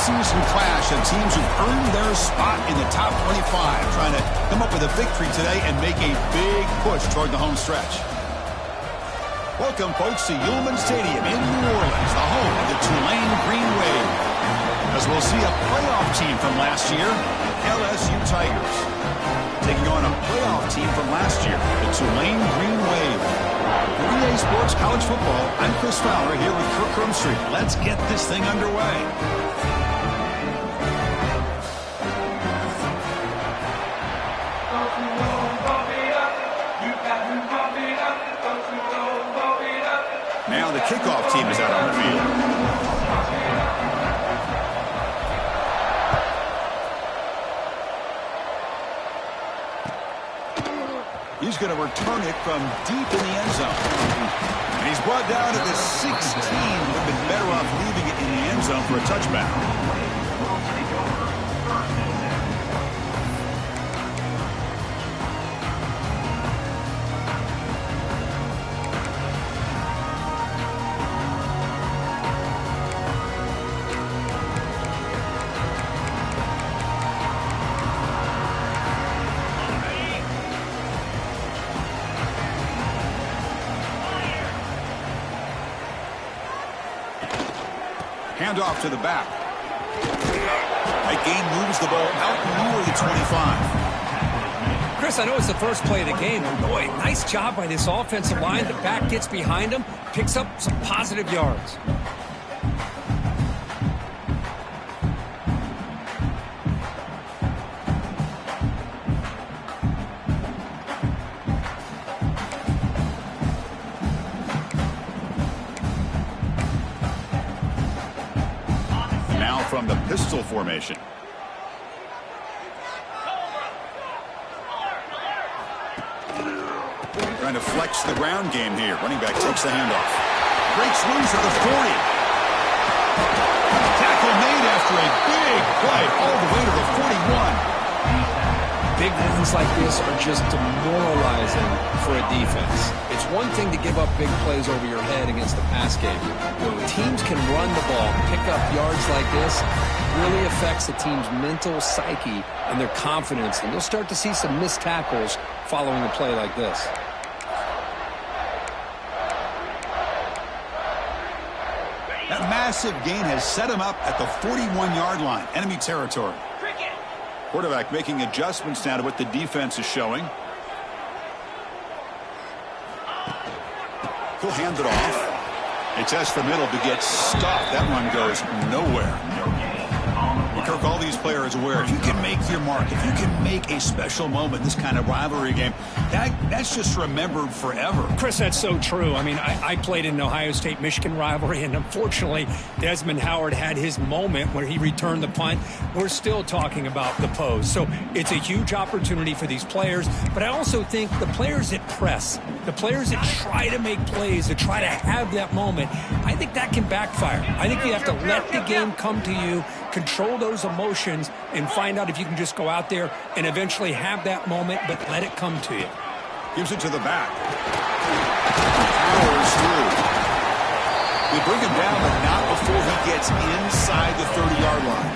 mid-season clash of teams who've earned their spot in the top 25, trying to come up with a victory today and make a big push toward the home stretch. Welcome, folks, to Yulman Stadium in New Orleans, the home of the Tulane Green Wave. As we'll see a playoff team from last year, LSU Tigers, taking on a playoff team from last year, the Tulane Green Wave. For EA Sports College Football, I'm Chris Fowler here with Kirk Crumstreet. Let's get this thing underway. Now the kickoff team is out on the field. He's going to return it from deep in the end zone. And he's brought down to the 16. Would have been better off leaving it in the end zone for a touchback. Handoff to the back. That gain moves the ball out near the 25. Chris, I know it's the first play of the game, but boy, nice job by this offensive line. The back gets behind him, picks up some positive yards. From the pistol formation. Trying to flex the ground game here. Running back takes the handoff. Breaks loose at the 40. Tackle made after a big play all the way to the 41. Big runs like this are just demoralizing for a defense. It's one thing to give up big plays over your head against the pass game. When teams can run the ball, pick up yards like this, it really affects the team's mental psyche and their confidence. And you'll start to see some missed tackles following a play like this. That massive gain has set him up at the 41-yard line, enemy territory. Quarterback making adjustments now to what the defense is showing. He'll hand it off. They test the middle to get stopped. That one goes nowhere. Kirk, all these players aware, if you can make your mark, if you can make a special moment, this kind of rivalry game, that's just remembered forever. Chris, that's so true. I mean, I played in an Ohio State-Michigan rivalry, and unfortunately, Desmond Howard had his moment where he returned the punt. We're still talking about the pose. So it's a huge opportunity for these players, but I also think the players that press, the players that try to make plays, that try to have that moment, I think that can backfire. I think you have to let the game come to you, control those emotions, and find out if you can just go out there and eventually have that moment, but let it come to you. Gives it to the back. Powers through. They bring him down, but not before he gets inside the 30-yard line.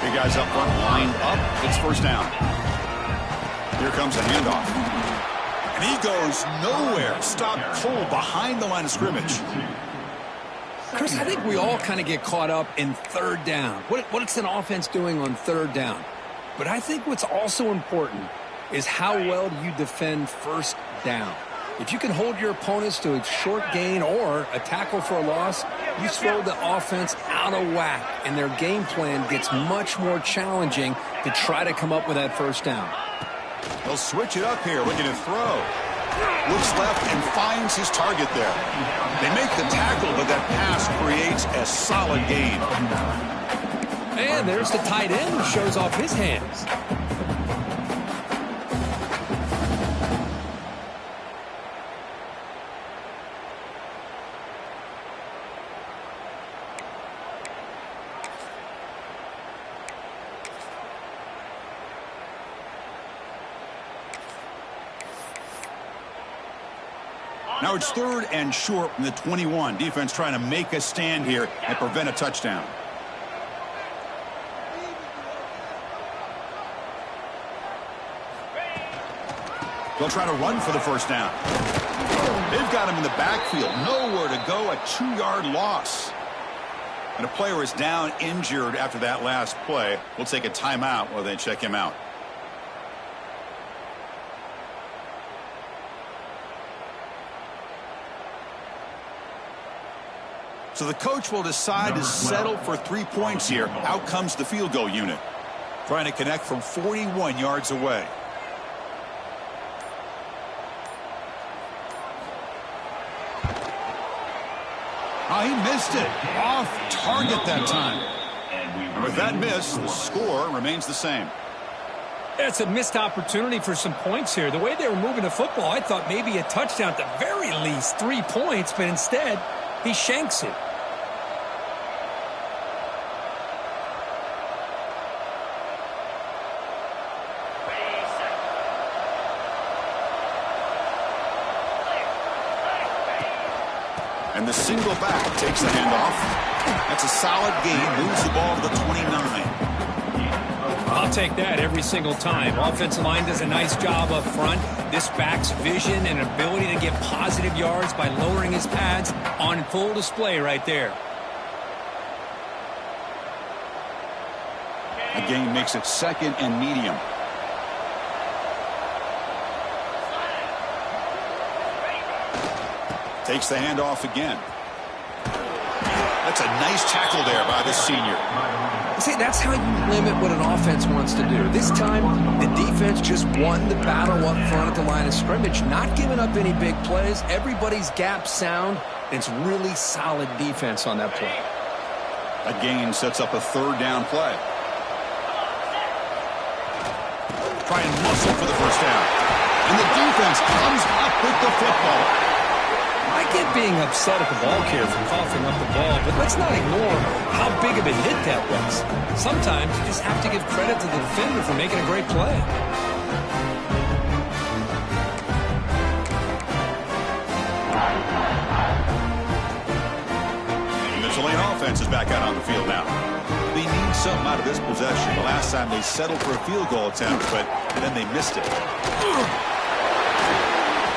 Big guys up front, line up. It's first down. Here comes a handoff. And he goes nowhere. Stopped cold behind the line of scrimmage. Chris, I think we all kind of get caught up in third down. What's an offense doing on third down? But I think what's also important is how well do you defend first down. If you can hold your opponents to a short gain or a tackle for a loss, you throw the offense out of whack, and their game plan gets much more challenging to try to come up with that first down. They'll switch it up here, looking to throw. Looks left and finds his target there. They make the tackle, but that pass creates a solid gain. And there's the tight end who shows off his hands. Now it's third and short from the 21. Defense trying to make a stand here and prevent a touchdown. They'll try to run for the first down. They've got him in the backfield. Nowhere to go. A 2-yard loss. And a player is down injured after that last play. We'll take a timeout while they check him out. So the coach will decide to settle for 3 points here. Out comes the field goal unit. Trying to connect from 41 yards away. Oh, he missed it. Off target that time. And with that miss, the score remains the same. It's a missed opportunity for some points here. The way they were moving the football, I thought maybe a touchdown at the very least, 3 points, but instead, he shanks it. And the single back takes the handoff. That's a solid gain. Moves the ball to the 29. I'll take that every single time. Offensive line does a nice job up front. This back's vision and ability to get positive yards by lowering his pads on full display right there. A gain makes it 2nd and medium. Takes the handoff again. That's a nice tackle there by the senior. See, that's how you limit what an offense wants to do. This time, the defense just won the battle up front at the line of scrimmage, not giving up any big plays. Everybody's gap sound. It's really solid defense on that play. A gain sets up a 3rd down play. Try and muscle for the first down. And the defense comes up with the football. I get being upset at the ball carrier for coughing up the ball, but let's not ignore how big of a hit that was. Sometimes you just have to give credit to the defender for making a great play. The Tulane offense is back out on the field now. They need something out of this possession. The last time they settled for a field goal attempt, but then they missed it.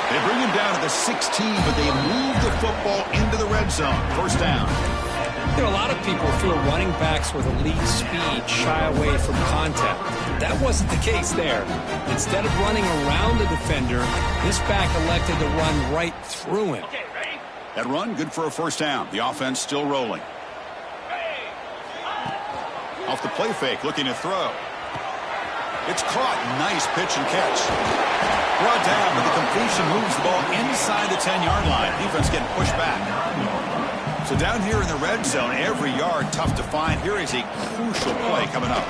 They bring him down to the 16, but they move the football into the red zone. First down. There are a lot of people feel running backs with elite speed shy away from contact. That wasn't the case there. Instead of running around the defender, this back elected to run right through him. That run, good for a first down. The offense still rolling. Off the play fake, looking to throw. It's caught. Nice pitch and catch. Brought down, but the completion moves the ball inside the 10-yard line. Defense getting pushed back. So down here in the red zone, every yard tough to find. Here is a crucial play coming up.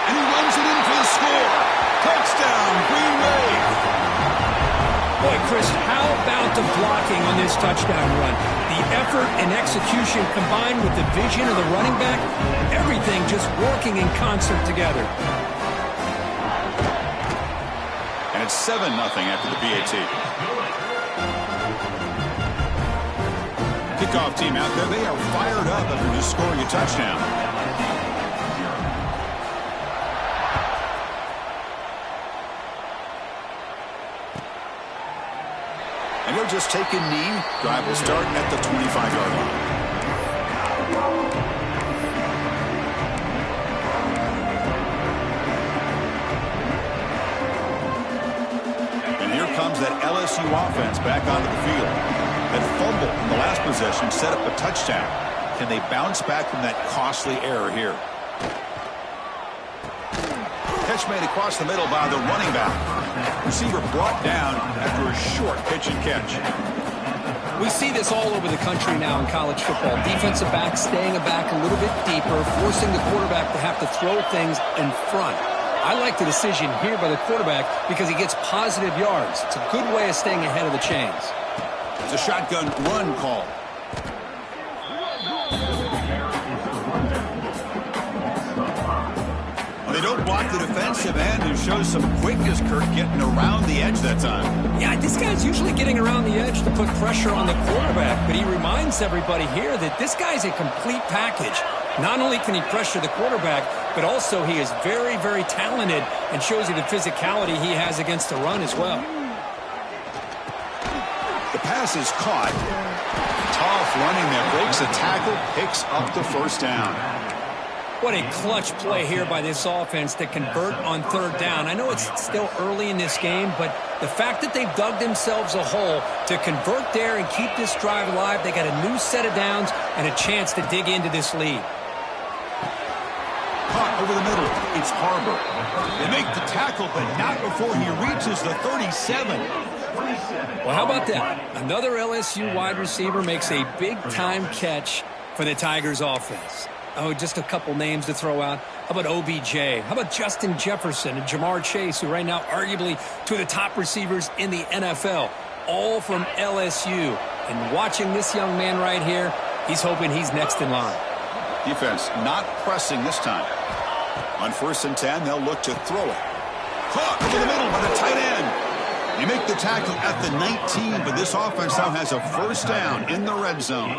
And he runs it in for the score. Touchdown, Green Wave. Boy, Chris, how about the blocking on this touchdown run? The effort and execution combined with the vision of the running back, everything just working in concert together. And it's 7-0 after the PAT. Kickoff team out there, they are fired up after just scoring a touchdown. And he'll just take a knee. Drive will start at the 25-yard line. And here comes that LSU offense back onto the field. That fumble in the last possession set up a touchdown. Can they bounce back from that costly error here? Catch made across the middle by the running back. Receiver brought down after a short pitch and catch. We see this all over the country now in college football. Defensive backs staying back a little bit deeper, forcing the quarterback to have to throw things in front. I like the decision here by the quarterback because he gets positive yards. It's a good way of staying ahead of the chains. It's a shotgun run call. Well, they don't block the defensive end, who shows some quickness, Kirk, getting around the edge that time. Yeah, this guy's usually getting around the edge to put pressure on the quarterback, but he reminds everybody here that this guy's a complete package. Not only can he pressure the quarterback, but also he is very, very talented and shows you the physicality he has against the run as well. The pass is caught. Tough running there. Breaks a tackle, picks up the first down. What a clutch play here by this offense to convert on third down. I know it's still early in this game, but the fact that they've dug themselves a hole to convert there and keep this drive alive, they got a new set of downs and a chance to dig into this lead. Caught over the middle. It's Harbor. They make the tackle, but not before he reaches the 37. Well, how about that? Another LSU wide receiver makes a big-time catch for the Tigers offense. Oh, just a couple names to throw out. How about OBJ? How about Justin Jefferson and Jamar Chase, who right now arguably two of the top receivers in the NFL, all from LSU. And watching this young man right here, he's hoping he's next in line. Defense not pressing this time. On 1st and 10, they'll look to throw it. Caught over the middle by the tight end. They make the tackle at the 19, but this offense now has a first down in the red zone.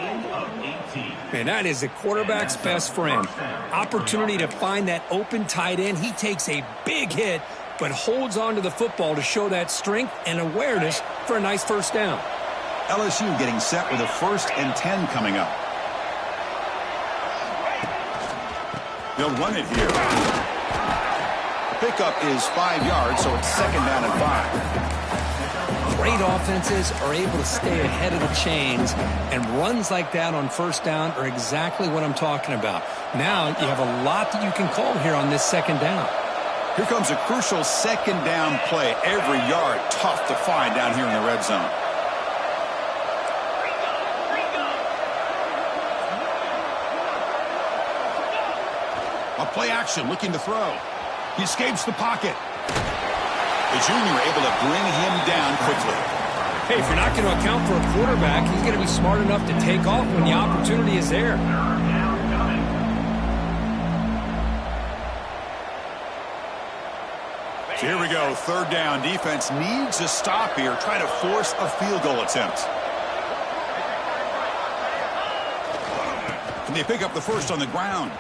Man, that is the quarterback's best friend. Opportunity to find that open tight end. He takes a big hit, but holds on to the football to show that strength and awareness for a nice first down. LSU getting set with a 1st and 10 coming up. They'll run it here. The pickup is 5 yards, so it's 2nd down and 5. Great offenses are able to stay ahead of the chains, and runs like that on first down are exactly what I'm talking about. Now you have a lot that you can call here on this 2nd down. Here comes a crucial 2nd down play. Every yard tough to find down here in the red zone. A play action, looking to throw. He escapes the pocket. The junior able to bring him down quickly. Hey, if you're not going to account for a quarterback, he's going to be smart enough to take off when the opportunity is there. So here we go, 3rd down. Defense needs a stop here. Try to force a field goal attempt. Can they pick up the first on the ground?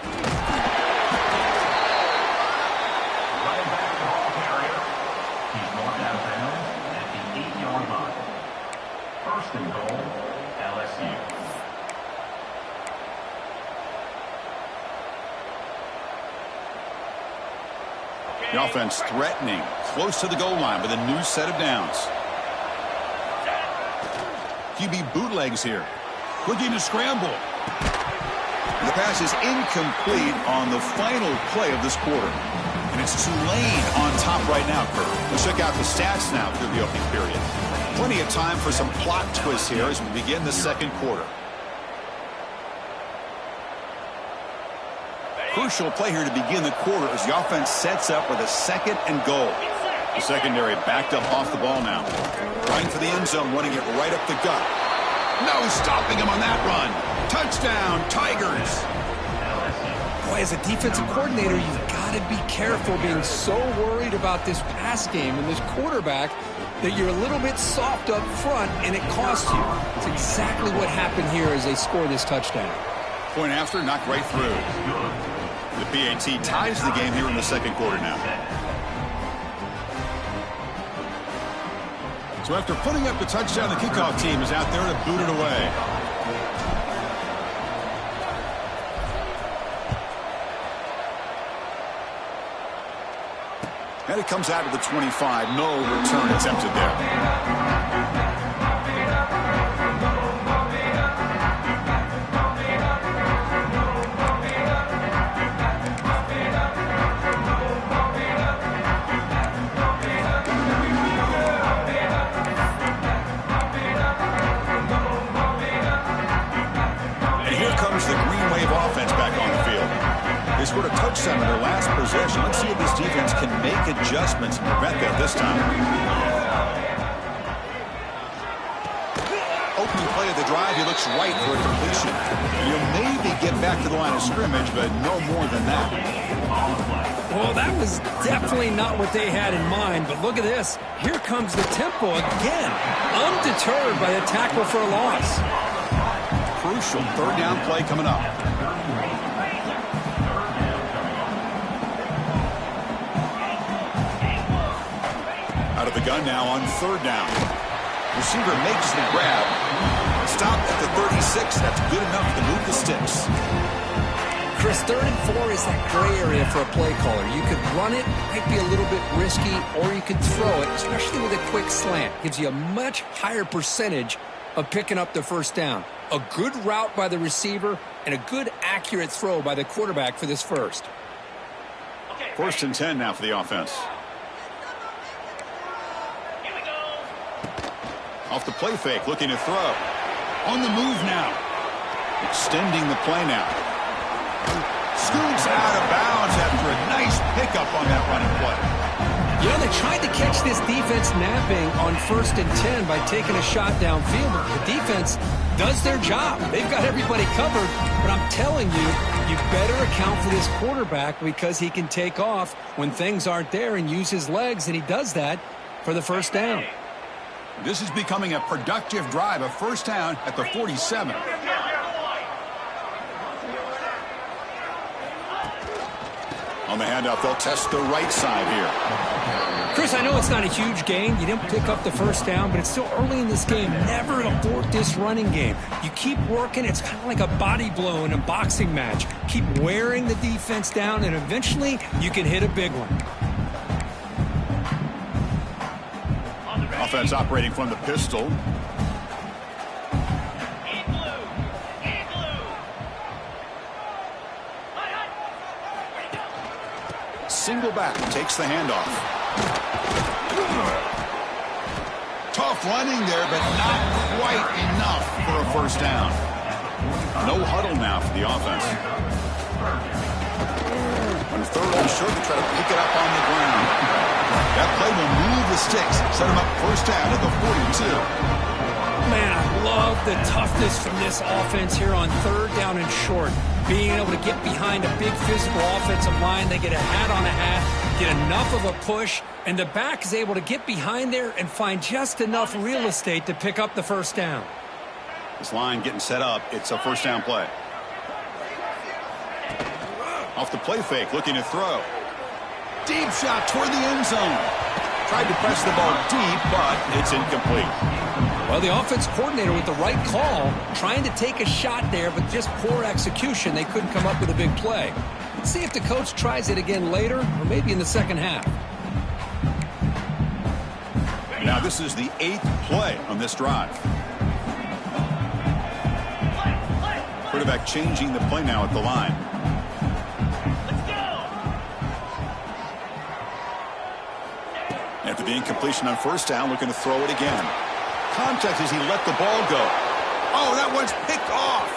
The offense threatening, close to the goal line with a new set of downs. QB bootlegs here. Looking to scramble. The pass is incomplete on the final play of this quarter. And it's Tulane on top right now, Kurt. Let's check out the stats now through the opening period. Plenty of time for some plot twists here as we begin the 2nd quarter. Crucial play here to begin the quarter as the offense sets up with a 2nd and goal. The secondary backed up off the ball now. Running for the end zone, running it right up the gut. No stopping him on that run. Touchdown, Tigers. Boy, as a defensive coordinator, you've got to be careful being so worried about this pass game and this quarterback that you're a little bit soft up front and it costs you. It's exactly what happened here as they score this touchdown. Point after, knocked right through. The PAT ties the game here in the 2nd quarter now. So after putting up the touchdown, the kickoff team is out there to boot it away. And it comes out of the 25. No return attempted there. Scored a touchdown in their last possession. Let's see if this defense can make adjustments and prevent that this time. Opening play of the drive, he looks right for a completion. You'll maybe get back to the line of scrimmage, but no more than that. Well, that was definitely not what they had in mind, but look at this. Here comes the tempo again. Undeterred by a tackle for a loss. Crucial 3rd down play coming up. Out of the gun now on 3rd down. Receiver makes the grab. Stop at the 36. That's good enough to move the sticks. Chris, 3rd and 4 is that gray area for a play caller. You could run it, might be a little bit risky, or you could throw it, especially with a quick slant. Gives you a much higher percentage of picking up the first down. A good route by the receiver and a good accurate throw by the quarterback for this first. 1st and 10 now for the offense. Off the play fake, looking to throw. On the move now. Extending the play now. Scoots out of bounds after a nice pickup on that running play. You know, they tried to catch this defense napping on 1st and 10 by taking a shot downfield. The defense does their job. They've got everybody covered, but I'm telling you, you better account for this quarterback because he can take off when things aren't there and use his legs, and he does that for the first down. This is becoming a productive drive, a first down at the 47. On the handoff, they'll test the right side here. Chris, I know it's not a huge gain. You didn't pick up the first down, but it's still early in this game. Never abort this running game. You keep working. It's kind of like a body blow in a boxing match. Keep wearing the defense down, and eventually you can hit a big one. Offense operating from the pistol. Single back, takes the handoff. Tough running there, but not quite enough for a first down. No huddle now for the offense. On 3rd and short, they try to pick it up on the ground. That play will move the sticks, set them up first down at the 42. Man, I love the toughness from this offense here on 3rd down and short. Being able to get behind a big physical offensive line, they get a hat on a hat, get enough of a push, and the back is able to get behind there and find just enough real estate to pick up the first down. This line getting set up. It's a first down play. Off the play fake, looking to throw. Deep shot toward the end zone. Tried to press the ball deep, but it's incomplete. Well, the offense coordinator with the right call, trying to take a shot there, but just poor execution. They couldn't come up with a big play. Let's see if the coach tries it again later, or maybe in the second half. Now this is the 8th play on this drive. Quarterback changing the play now at the line. After the incompletion on first down, looking to throw it again. Contact as he let the ball go. Oh, that one's picked off.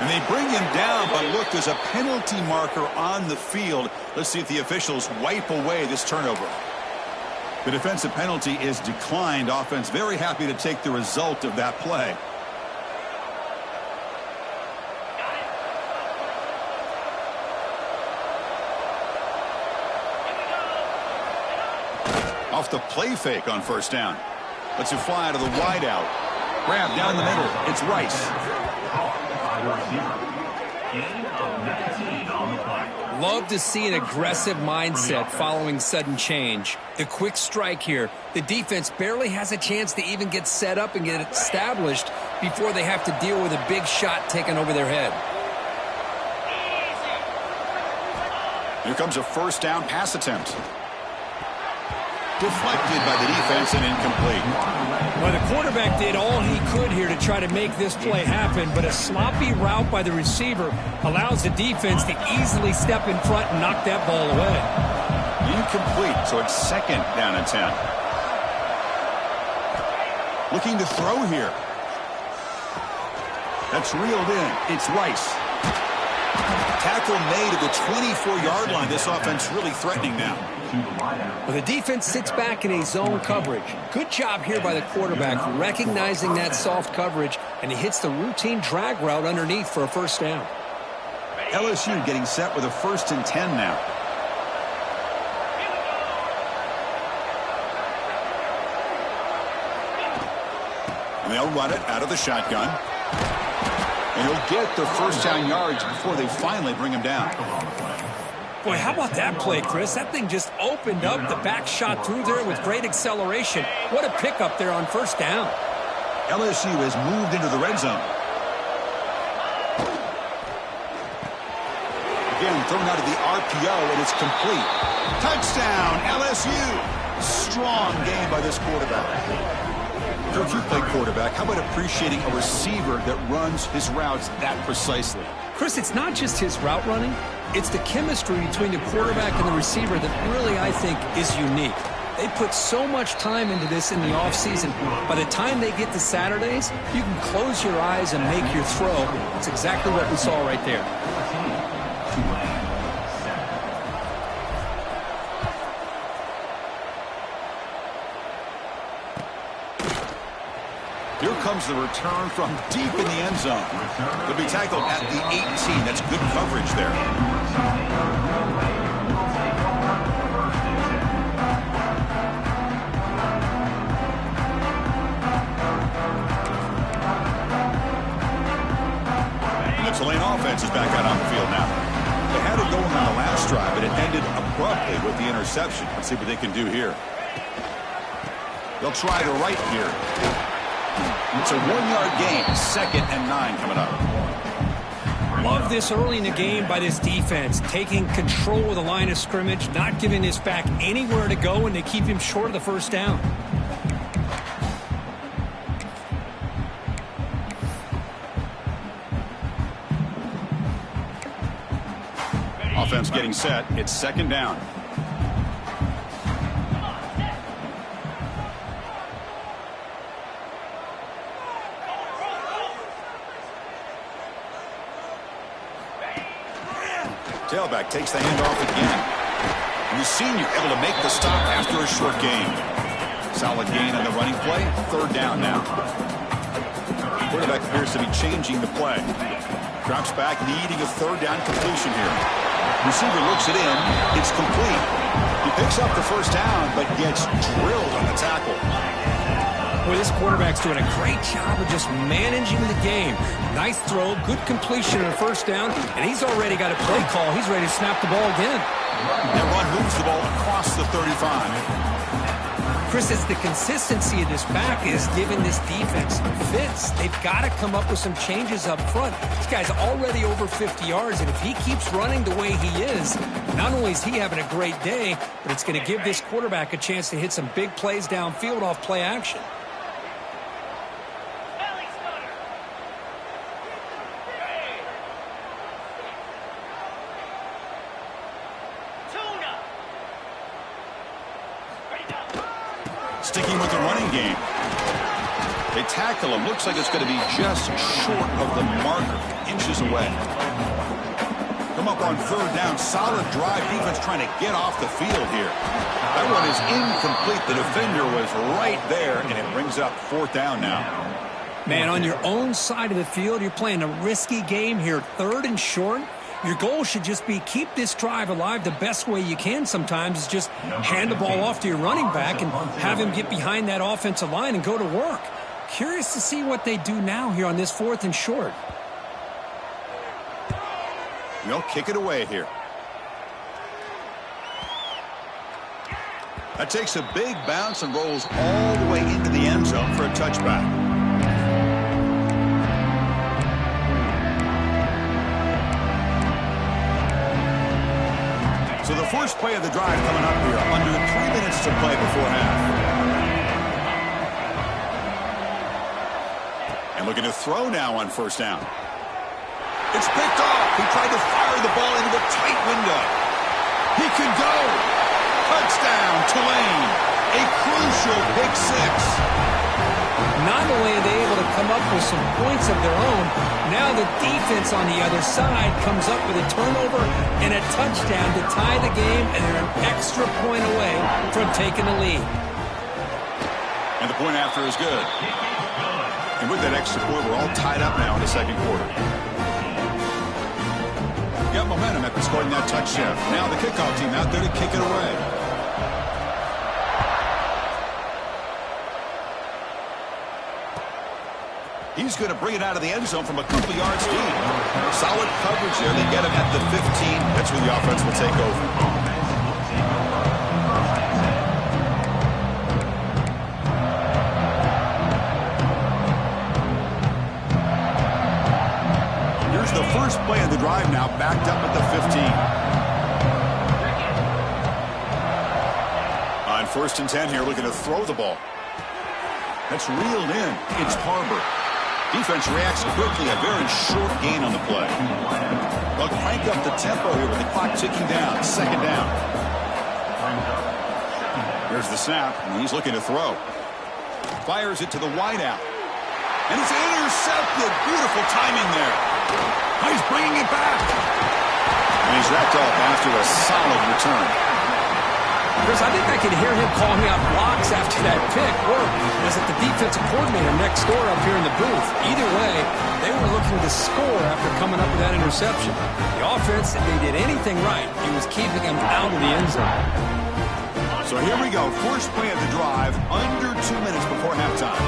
And they bring him down, but look, there's a penalty marker on the field. Let's see if the officials wipe away this turnover. The defensive penalty is declined. Offense very happy to take the result of that play. Off the play fake on first down. Lets it fly out of the wideout. Grab down the middle. It's Rice. Love to see an aggressive mindset following sudden change. The quick strike here. The defense barely has a chance to even get set up and get established before they have to deal with a big shot taken over their head. Here comes a first down pass attempt. Deflected by the defense and incomplete. Well, the quarterback did all he could here to try to make this play happen, but a sloppy route by the receiver allows the defense to easily step in front and knock that ball away. Incomplete, so it's 2nd down and 10. Looking to throw here. That's reeled in. It's Rice. Tackle made at the 24-yard line. This offense really threatening now. Well, the defense sits back in a zone coverage. Good job here by the quarterback, recognizing that soft coverage, and he hits the routine drag route underneath for a first down. LSU getting set with a 1st and 10 now. And they'll run it out of the shotgun. And he'll get the first down yards before they finally bring him down. Boy, how about that play, Chris? That thing just opened up. The back shot through there with great acceleration. What a pickup there on first down. LSU has moved into the red zone. Again, thrown out of the RPO, and it's complete. Touchdown, LSU. Strong game by this quarterback. If you play quarterback, how about appreciating a receiver that runs his routes that precisely? Chris, it's not just his route running. It's the chemistry between the quarterback and the receiver that really, I think, is unique. They put so much time into this in the offseason. By the time they get to Saturdays, you can close your eyes and make your throw. That's exactly what we saw right there. Here comes the return from deep in the end zone. They'll be tackled at the 18. That's good coverage there. The Tulane offense is back out on the field now. They had it going on the last drive, but it ended abruptly with the interception. Let's see what they can do here. They'll try the right here. It's a 1-yard gain. 2nd and 9 coming up. Love this early in the game by this defense, taking control of the line of scrimmage, not giving this back anywhere to go, and they keep him short of the first down. Offense getting set. It's 2nd down. Tailback takes the handoff again. And the senior able to make the stop after a short gain. Solid gain on the running play. 3rd down now. Quarterback appears to be changing the play. Drops back, needing a 3rd down completion here. Receiver looks it in. It's complete. He picks up the first down, but gets drilled on the tackle. Well, this quarterback's doing a great job of just managing the game. Nice throw, good completion on the first down, and he's already got a play call. He's ready to snap the ball again. That run moves the ball across the 35. Chris, it's the consistency of this back is giving this defense fits. They've got to come up with some changes up front. This guy's already over 50 yards, and if he keeps running the way he is, not only is he having a great day, but it's going to give this quarterback a chance to hit some big plays downfield off play action. Sticking with the running game. They tackle him. Looks like it's going to be just short of the marker. Inches away. Come up on 3rd down. Solid drive. Defense trying to get off the field here. That one is incomplete. The defender was right there, and it brings up 4th down now. Man, on your own side of the field, you're playing a risky game here. 3rd and short. Your goal should just be keep this drive alive the best way you can sometimes is just hand the ball off to your running back and have him get behind that offensive line and go to work. Curious to see what they do now here on this 4th and short. They'll kick it away here. That takes a big bounce and rolls all the way into the end zone for a touchback. So the first play of the drive coming up here. Under 3 minutes to play before half. And looking to throw now on 1st down. It's picked off. He tried to fire the ball into the tight window. He could go. Touchdown, Tulane. A crucial pick 6. Not only are they able to come up with some points of their own, now the defense on the other side comes up with a turnover and a touchdown to tie the game, and they're an extra point away from taking the lead. And the point after is good. And with that extra point, we're all tied up now in the 2nd quarter. Got momentum after scoring that touchdown. Now the kickoff team out there to kick it away. He's going to bring it out of the end zone from a couple yards deep. Solid coverage there. They get him at the 15. That's where the offense will take over. Here's the first play of the drive now, backed up at the 15. On 1st and 10 here, looking to throw the ball. That's reeled in. It's Harbor. Defense reacts quickly. A very short gain on the play. They'll crank up the tempo here with the clock ticking down. 2nd down. Here's the snap, and he's looking to throw. Fires it to the wideout. And it's intercepted. Beautiful timing there. He's bringing it back. And he's wrapped up after a solid return. Chris, I think I could hear him calling out blocks after that pick. Or is it the defensive coordinator next door up here in the booth? Either way, they were looking to score after coming up with that interception. The offense, if they did anything right, it was keeping them out of the end zone. So here we go. First play of the drive, under 2 minutes before halftime.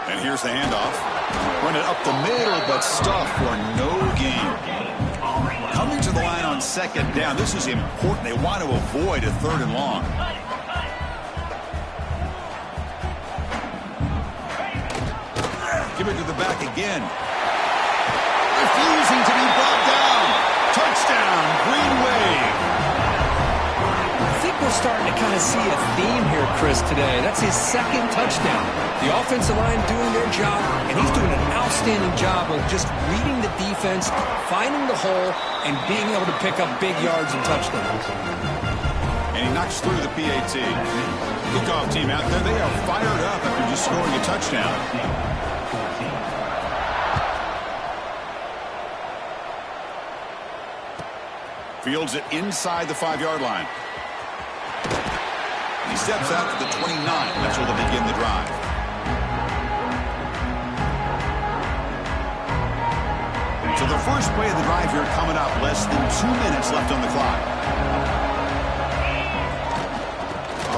And here's the handoff. Run it up the middle, but stuffed for no gain. Coming to the line on 2nd down. This is important. They want to avoid a 3rd and long. Give it to the back again. Refusing to be brought down. Touchdown, Green Wave. I think we're starting to kind of see a theme here, Chris, today. That's his 2nd touchdown. The offensive line doing their job, and he's doing an outstanding job of just reading the defense, finding the hole, and being able to pick up big yards and touchdowns. And he knocks through the PAT. Kickoff team out there, they are fired up after just scoring a touchdown. Fields it inside the 5-yard line. He steps out to the 29. That's where they'll begin the drive. So the first play of the drive here coming up. Less than 2 minutes left on the clock.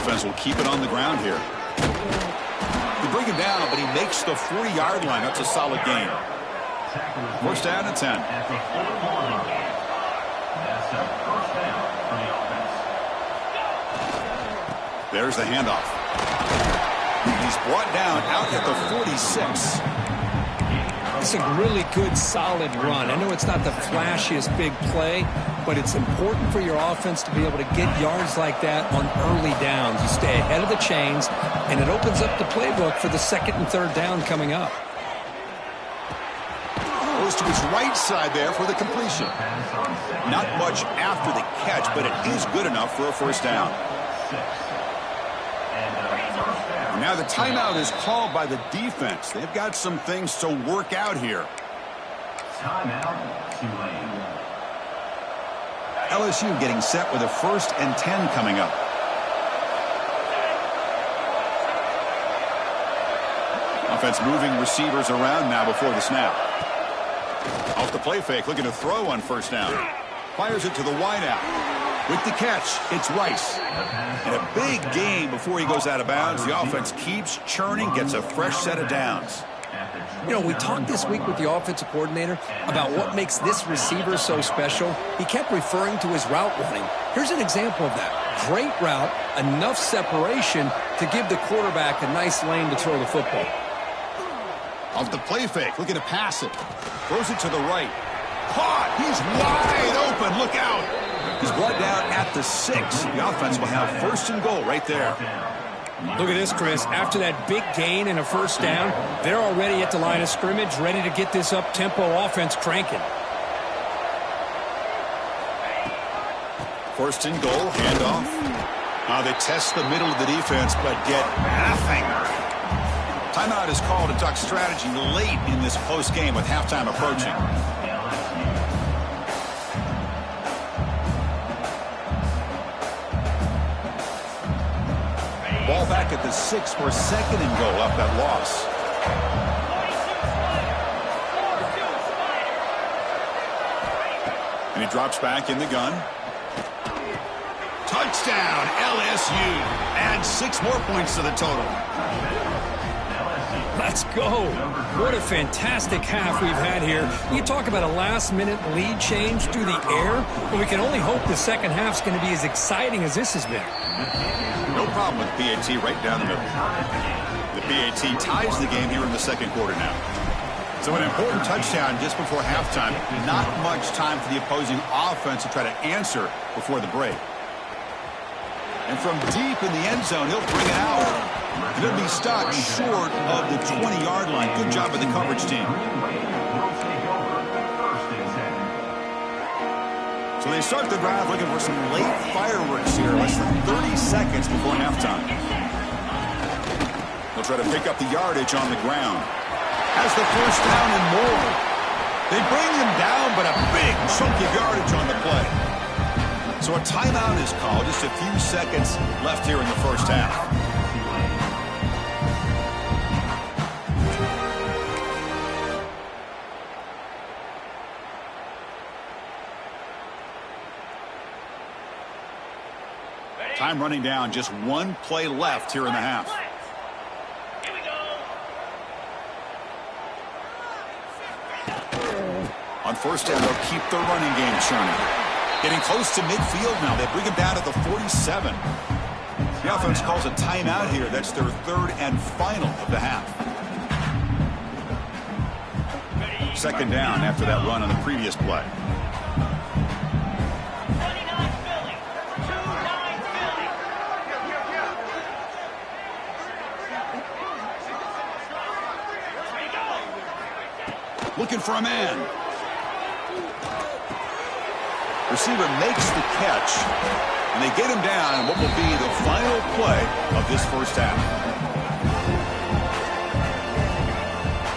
Offense will keep it on the ground here. They bring him down, but he makes the 40-yard line. That's a solid gain. 1st down and 10. There's the handoff. He's brought down out at the 46. It's a really good, solid run. I know it's not the flashiest big play, but it's important for your offense to be able to get yards like that on early downs. You stay ahead of the chains, and it opens up the playbook for the 2nd and 3rd down coming up. Goes to his right side there for the completion. Not much after the catch, but it is good enough for a 1st down. Now the timeout is called by the defense. They've got some things to work out here. Timeout, Tulane. LSU getting set with a 1st and 10 coming up. Offense moving receivers around now before the snap. Off the play fake, looking to throw on 1st down. Fires it to the wideout. With the catch, it's Rice. And a big gain before he goes out of bounds. The offense keeps churning, gets a fresh set of downs. You know, we talked this week with the offensive coordinator about what makes this receiver so special. He kept referring to his route running. Here's an example of that. Great route, enough separation to give the quarterback a nice lane to throw the football. Off the play fake, looking to pass it. Throws it to the right. Caught! He's wide open. Look out! He's brought down at the 6. The offense will have 1st and goal right there. Look at this, Chris. After that big gain and a 1st down, they're already at the line of scrimmage, ready to get this up-tempo offense cranking. 1st and goal, handoff. They test the middle of the defense, but get nothing. Timeout is called to duck strategy late in this close game with halftime approaching. Ball back at the 6 for 2nd and goal off that loss. And he drops back in the gun. Touchdown, LSU. Add 6 more points to the total. Let's go. What a fantastic half we've had here. You talk about a last-minute lead change through the air, but we can only hope the second half's going to be as exciting as this has been. No problem with PAT right down the middle. The PAT ties the game here in the second quarter now. So an important touchdown just before halftime. Not much time for the opposing offense to try to answer before the break. And from deep in the end zone, he'll bring it out. And it'll be stopped short of the 20-yard line. Good job by the coverage team. So they start the drive looking for some late fireworks here, less than 30 seconds before halftime. They'll try to pick up the yardage on the ground. Has the first down and more. They bring him down, but a big chunk of yardage on the play. So a timeout is called. Just a few seconds left here in the first half. Time running down, just one play left here in the half. Here we go. On first down, they'll keep their running game churning. Getting close to midfield now. They bring him down at the 47. The offense calls a timeout here. That's their third and final of the half. Second down after that run on the previous play. Looking for a man. Receiver makes the catch, and they get him down in what will be the final play of this first half.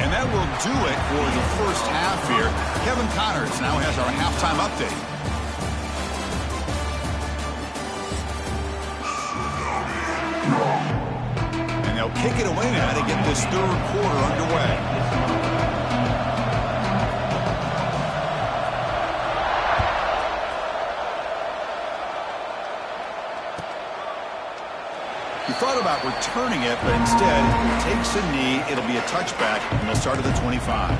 And that will do it for the first half here. Kevin Connors now has our halftime update. And they'll kick it away now to get this third quarter underway. He thought about returning it, but instead takes a knee. It'll be a touchback, and they'll start at the 25.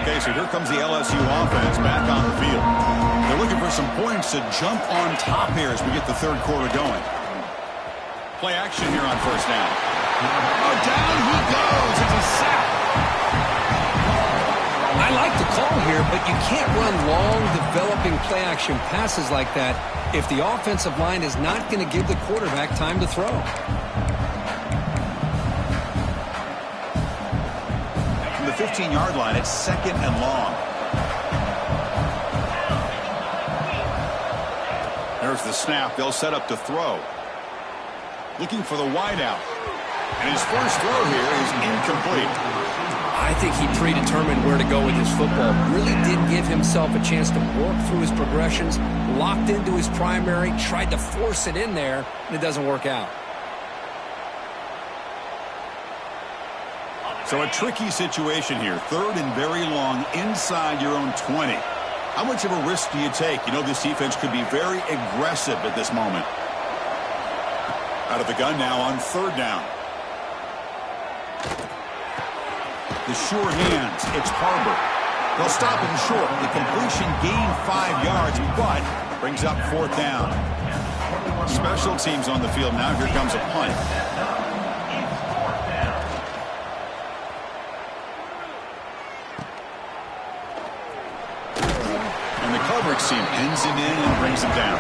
Okay, so here comes the LSU offense back on the field. They're looking for some points to jump on top here as we get the third quarter going. Play action here on first down. Oh, down he goes. It's a sack. I like the call here, but you can't run long, developing play-action passes like that if the offensive line is not going to give the quarterback time to throw. From the 15-yard line, it's second and long. There's the snap. They'll set up to throw. Looking for the wideout. And his first throw here is incomplete. I think he predetermined where to go with his football. Really didn't give himself a chance to work through his progressions, locked into his primary, tried to force it in there, and it doesn't work out. So a tricky situation here. Third and very long inside your own 20. How much of a risk do you take? You know this defense could be very aggressive at this moment. Out of the gun now on third down. The sure hands, it's Harbor. They'll stop him short. The completion gained 5 yards, but brings up fourth down. Special teams on the field now. Here comes a punt. And the coverage team pins him in and brings him down.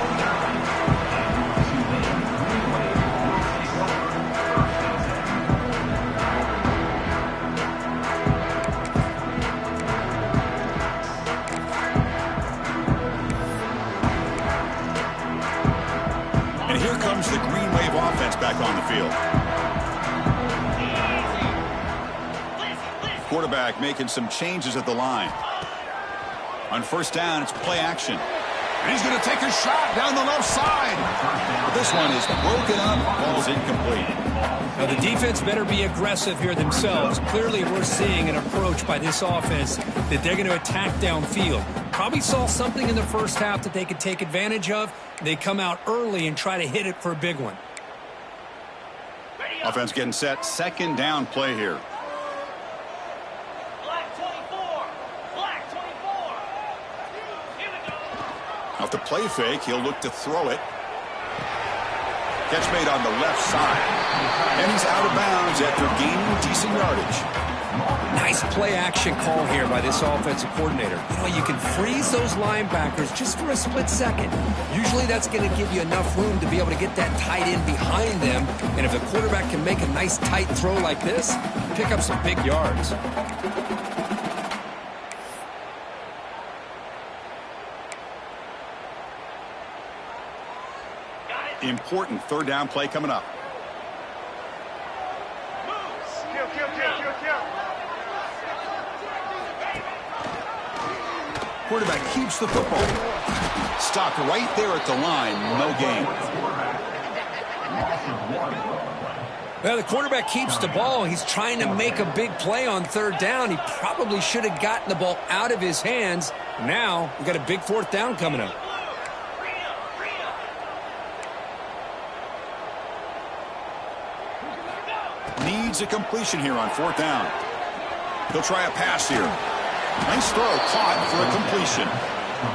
The Green Wave offense back on the field. Quarterback making some changes at the line. On first down, it's play action. And he's going to take a shot down the left side. But this one is broken up. Ball's incomplete. Now, the defense better be aggressive here themselves. Clearly, we're seeing an approach by this offense that they're going to attack downfield. Probably saw something in the first half that they could take advantage of. They come out early and try to hit it for a big one. Offense getting set. Second down play here. Black 24. Black 24. Here we go. Off the play fake, he'll look to throw it. Catch made on the left side. And he's out of bounds after gaining decent yardage. Nice play-action call here by this offensive coordinator. You know, you can freeze those linebackers just for a split second. Usually that's going to give you enough room to be able to get that tight end behind them. And if the quarterback can make a nice tight throw like this, pick up some big yards. Important third down play coming up. Quarterback keeps the football. Stopped right there at the line. No gain. Well, the quarterback keeps the ball. He's trying to make a big play on third down. He probably should have gotten the ball out of his hands. Now, we've got a big fourth down coming up. Needs a completion here on fourth down. He'll try a pass here. Nice throw, caught for a completion.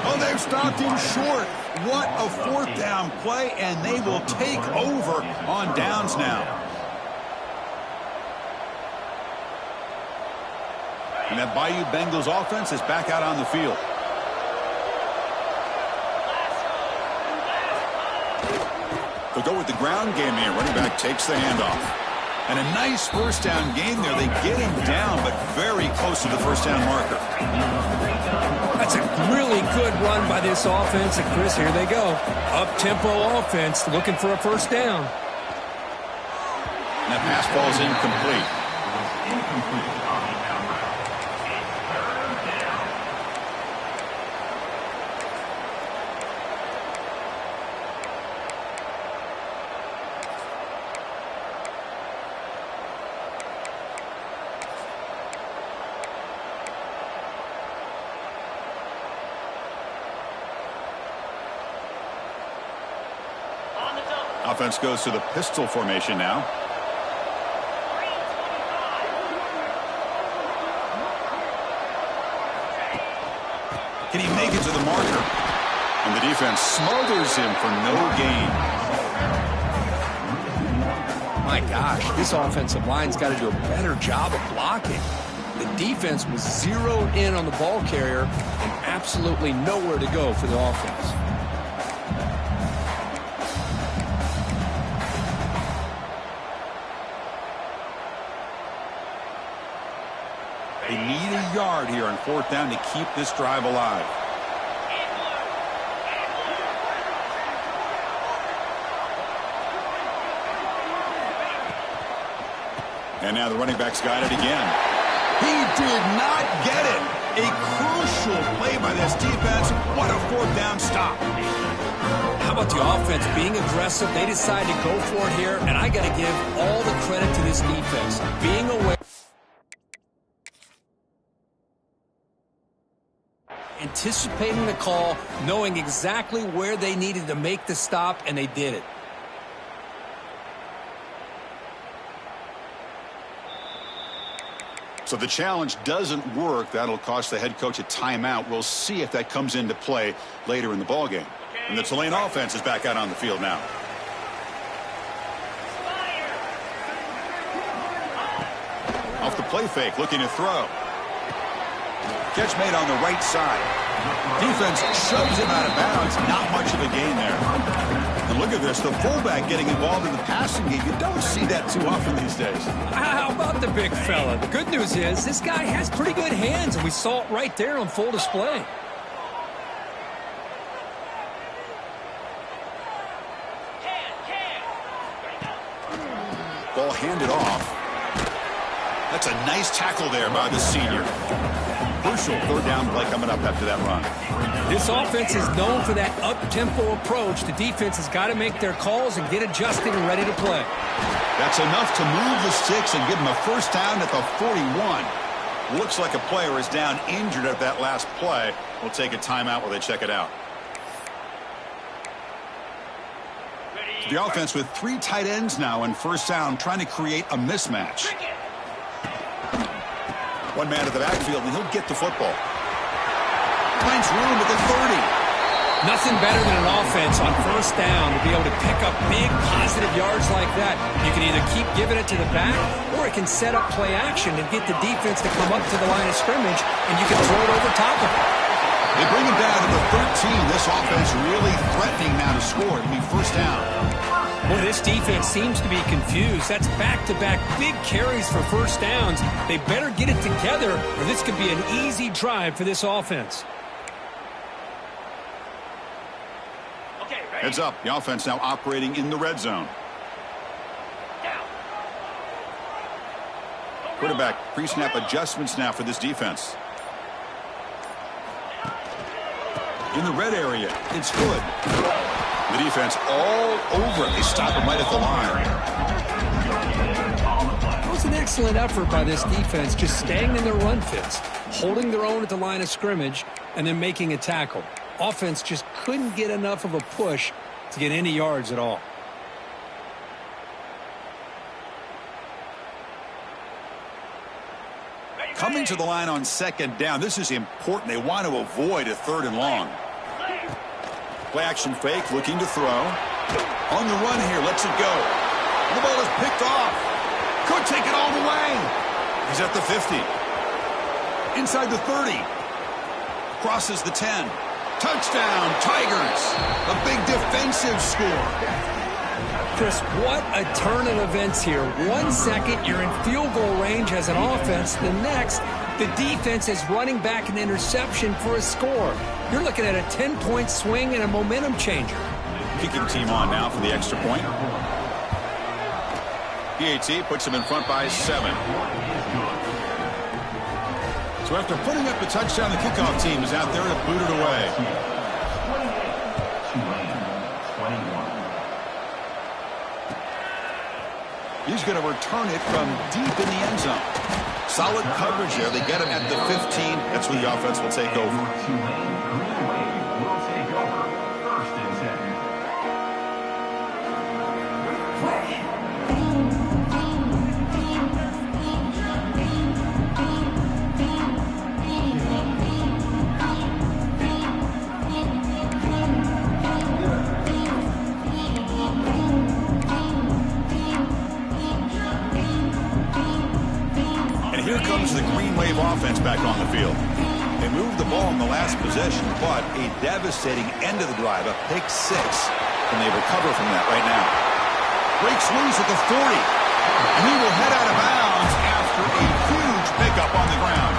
Oh, they've stopped him short. What a fourth down play, and they will take over on downs now. And that Bayou Bengals offense is back out on the field. They'll go with the ground game here. Running back takes the handoff. And a nice first down game there. They get him down, but very close to the first down marker. That's a really good run by this offense. And, Chris, here they go. Up-tempo offense looking for a first down. And that pass ball is incomplete. Offense goes to the pistol formation now. Can he make it to the marker? And the defense smothers him for no gain. My gosh, this offensive line's got to do a better job of blocking. The defense was zeroed in on the ball carrier and absolutely nowhere to go for the offense. They need a yard here on fourth down to keep this drive alive. And now the running back's got it again. He did not get it. A crucial play by this defense. What a fourth down stop. How about the offense being aggressive? They decided to go for it here, and I got to give all the credit to this defense. Being aware. Anticipating the call, knowing exactly where they needed to make the stop, and they did it. So the challenge doesn't work. That'll cost the head coach a timeout. We'll see if that comes into play later in the ballgame. And the Tulane offense is back out on the field now. Off the play fake, looking to throw. Catch made on the right side. Defense shoves him out of bounds. Not much of a gain there. And look at this, the fullback getting involved in the passing game. You don't see that too often these days. How about the big fella? The good news is this guy has pretty good hands, and we saw it right there on full display. Ball handed off. That's a nice tackle there by the senior. Crucial third down play coming up after that run. This offense is known for that up-tempo approach. The defense has got to make their calls and get adjusted and ready to play. That's enough to move the sticks and give them a first down at the 41. Looks like a player is down injured at that last play. We'll take a timeout while they check it out. So the offense with 3 tight ends now in first down, trying to create a mismatch. One man at the backfield, and he'll get the football. Finds room at the 30. Nothing better than an offense on first down to be able to pick up big positive yards like that. You can either keep giving it to the back, or it can set up play action and get the defense to come up to the line of scrimmage, and you can throw it over top of it. They bring him down to the 13. This offense really threatening now to score. It'll be first down. Boy, this defense seems to be confused. That's back-to-back big carries for first downs. They better get it together, or this could be an easy drive for this offense. Heads up, the offense now operating in the red zone. Quarterback pre-snap adjustments now for this defense. In the red area, it's Hood. The defense all over it. They stop him right at the line. It was an excellent effort by this defense, just staying in their run fits, holding their own at the line of scrimmage, and then making a tackle. Offense just couldn't get enough of a push to get any yards at all. Coming to the line on second down. This is important. They want to avoid a 3rd and long. Play action fake, looking to throw. On the run here, lets it go. The ball is picked off. Could take it all the way. He's at the 50. Inside the 30. Crosses the 10. Touchdown, Tigers. A big defensive score. Chris, what a turn of events here. 1 second, you're in field goal range as an offense. The next, the defense is running back an interception for a score. You're looking at a 10-point swing and a momentum changer. Kicking team on now for the extra point. PAT puts him in front by 7. So after putting up the touchdown, the kickoff team is out there to boot it away. He's going to return it from deep in the end zone. Solid coverage there. They get him at the 15. That's where the offense will take over. Here comes the Green Wave offense back on the field. They moved the ball in the last possession, but a devastating end of the drive, a pick 6. And they recover from that right now. Breaks loose at the 40. And he will head out of bounds after a huge pickup on the ground.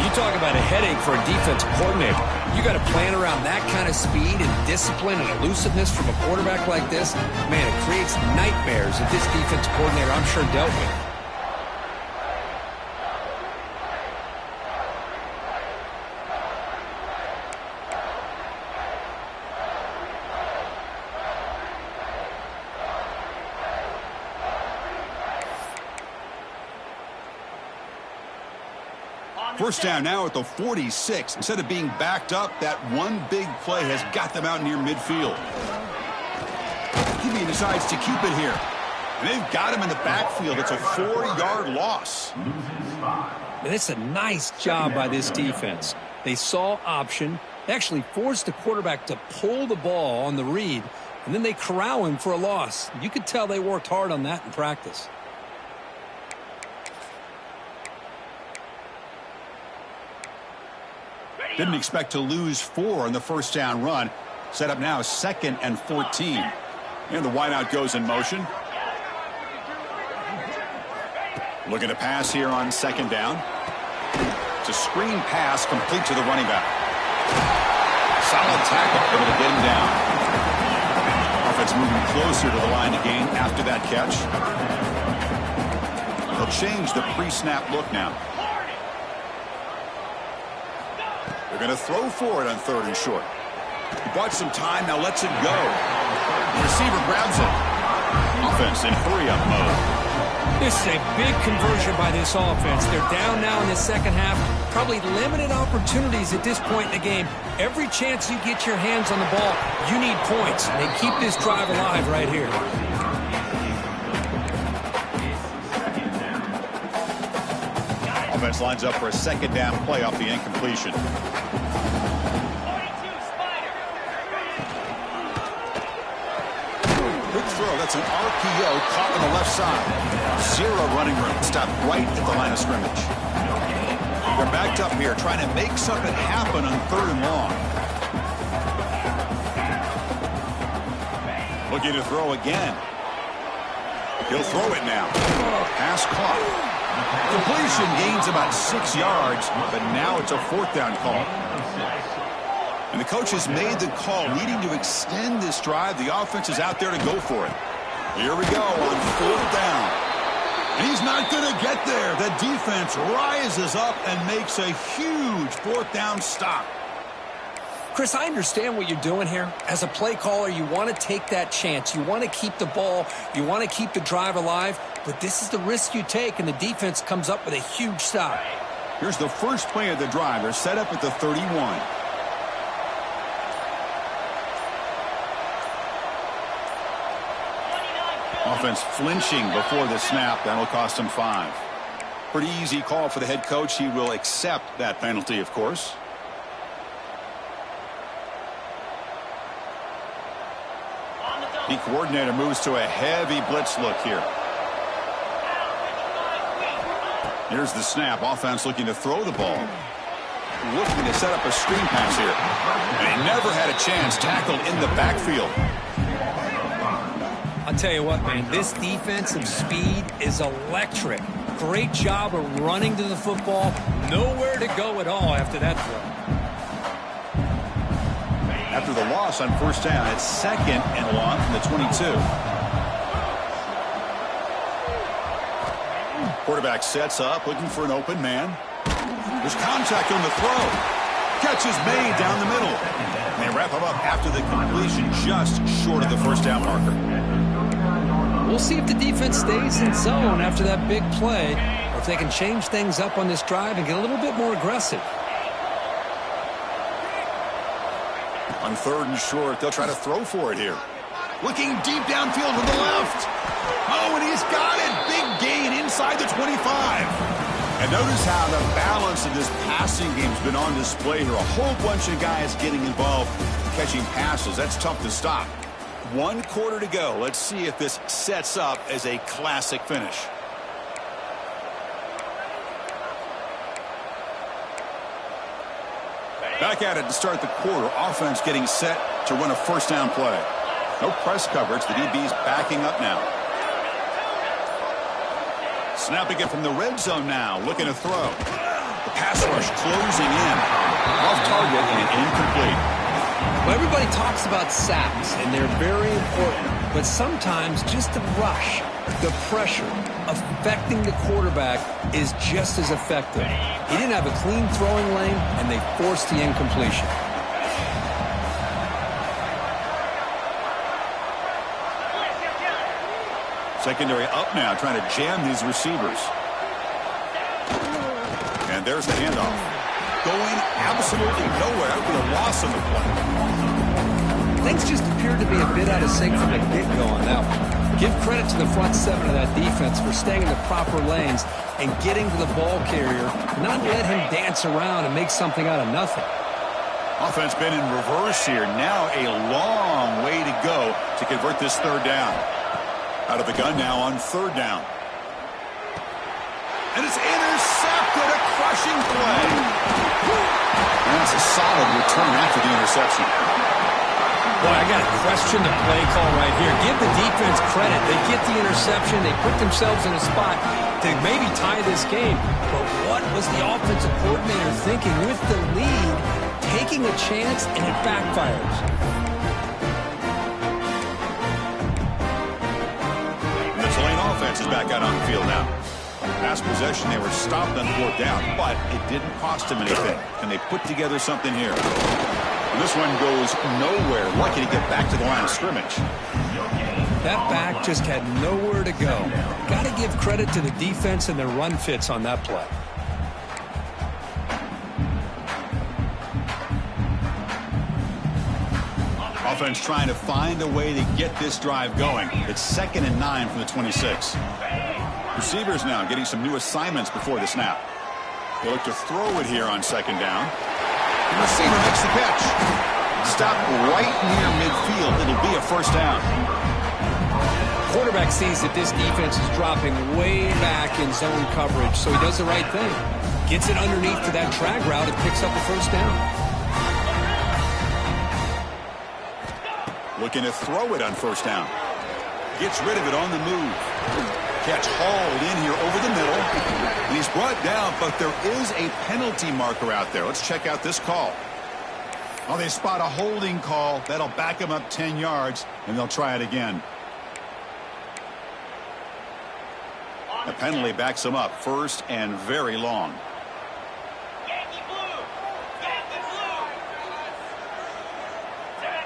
You talk about a headache for a defensive coordinator. You got to plan around that kind of speed and discipline and elusiveness from a quarterback like this. Man, it creates nightmares that this defensive coordinator, I'm sure, dealt with. First down now at the 46. Instead of being backed up, that one big play has got them out near midfield. He decides to keep it here. And they've got him in the backfield. It's a 4-yard loss. And it's a nice job by this defense. They saw option. They actually forced the quarterback to pull the ball on the read, and then they corral him for a loss. You could tell they worked hard on that in practice. Didn't expect to lose 4 on the first down run. Set up now 2nd and 14. And the wideout goes in motion. Looking to pass here on 2nd down. It's a screen pass complete to the running back. Solid tackle, able to get him down. Offense moving closer to the line to gain after that catch. They'll change the pre-snap look now. They're going to throw for it on 3rd and short. He bought some time, now lets it go. The receiver grabs it. offense in hurry-up mode. This is a big conversion by this offense. They're down now in the second half. Probably limited opportunities at this point in the game. Every chance you get your hands on the ball, you need points. They keep this drive alive right here. Offense lines up for a second down play off the incompletion. Good throw. That's an RPO caught on the left side. Zero running room. Stopped right at the line of scrimmage. They're backed up here trying to make something happen on 3rd and long. Looking to throw again. He'll throw it now. Pass caught. Completion gains about 6 yards, but now it's a 4th down call. And the coach has made the call, needing to extend this drive. The offense is out there to go for it. Here we go on 4th down. And he's not going to get there. The defense rises up and makes a huge 4th down stop. Chris, I understand what you're doing here. As a play caller, you want to take that chance. You want to keep the ball. You want to keep the drive alive. But this is the risk you take, and the defense comes up with a huge stop. Here's the first play of the drive. They're set up at the 31. Offense flinching before the snap. That'll cost him 5. Pretty easy call for the head coach. He will accept that penalty, of course. The coordinator moves to a heavy blitz look here. Here's the snap. Offense looking to throw the ball. Looking to set up a screen pass here. And he never had a chance. Tackled in the backfield. I'll tell you what, man, this defensive speed is electric. Great job of running to the football. Nowhere to go at all after that throw. After the loss on 1st down, it's 2nd and long from the 22. Quarterback sets up, looking for an open man. There's contact on the throw. Catch is made down the middle. And they wrap him up after the completion, just short of the 1st down marker. We'll see if the defense stays in zone after that big play, or if they can change things up on this drive and get a little bit more aggressive. On 3rd and short, they'll try to throw for it here. Looking deep downfield to the left. Oh, and he's got it. Big gain inside the 25. And notice how the balance of this passing game has been on display here. A whole bunch of guys getting involved, catching passes. That's tough to stop. 1 quarter to go. Let's see if this sets up as a classic finish. Back at it to start the quarter. Offense getting set to run a 1st down play. No press coverage. The DB's backing up now. Snapping it from the red zone now. Looking to throw. The pass rush closing in. Off target and incomplete. Well, everybody talks about sacks, and they're very important. But sometimes just the rush, the pressure, affecting the quarterback is just as effective. He didn't have a clean throwing lane, and they forced the incompletion. Secondary up now, trying to jam these receivers. And there's the handoff. Going absolutely nowhere with a loss on the play. Things just appeared to be a bit out of sync from the get-go on that one. Give credit to the front 7 of that defense for staying in the proper lanes and getting to the ball carrier, not let him dance around and make something out of nothing. Offense been in reverse here. Now a long way to go to convert this 3rd down. Out of the gun now on 3rd down. And it's intercepted, a crushing play. And that's a solid return after the interception. Boy, I got to question the play call right here. Give the defense credit. They get the interception. They put themselves in a spot to maybe tie this game. But what was the offensive coordinator thinking with the lead, taking a chance, and it backfires? The Tulane offense is back out on the field now. Past possession, they were stopped on 4th down, but it didn't cost them anything. Can they put together something here? And this one goes nowhere. Lucky to get back to the line of scrimmage. That back just had nowhere to go. Got to give credit to the defense and their run fits on that play. Offense trying to find a way to get this drive going. It's 2nd and 9 from the 26. Receivers now getting some new assignments before the snap. They look to throw it here on 2nd down. The receiver makes the catch. Stop right near midfield. It'll be a 1st down. Quarterback sees that this defense is dropping way back in zone coverage, so he does the right thing. Gets it underneath to that drag route and picks up the 1st down. Looking to throw it on 1st down. Gets rid of it on the move. Catch hauled in here over the middle. And he's brought down, but there is a penalty marker out there. Let's check out this call. Oh, they spot a holding call. That'll back him up 10 yards, and they'll try it again. The penalty backs him up 1st and very long. Yankee blue! Yankee blue! Set.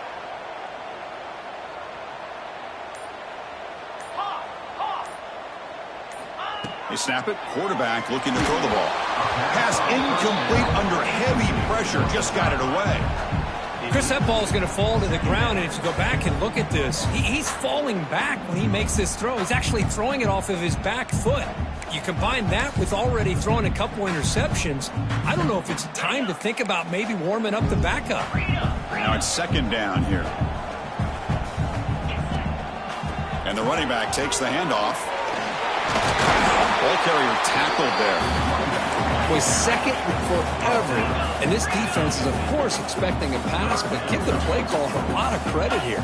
Hawk! Hawk! They snap it. Quarterback looking to throw the ball. Pass incomplete under heavy pressure. Just got it away. Chris, that ball is going to fall to the ground, and if you go back and look at this, he's falling back when he makes this throw. He's actually throwing it off of his back foot. You combine that with already throwing a couple interceptions, I don't know if it's time to think about maybe warming up the backup. Now it's 2nd down here. And the running back takes the handoff. Ball carrier tackled there. Was 2nd and forever, and this defense is, of course, expecting a pass, but give the play call a lot of credit here.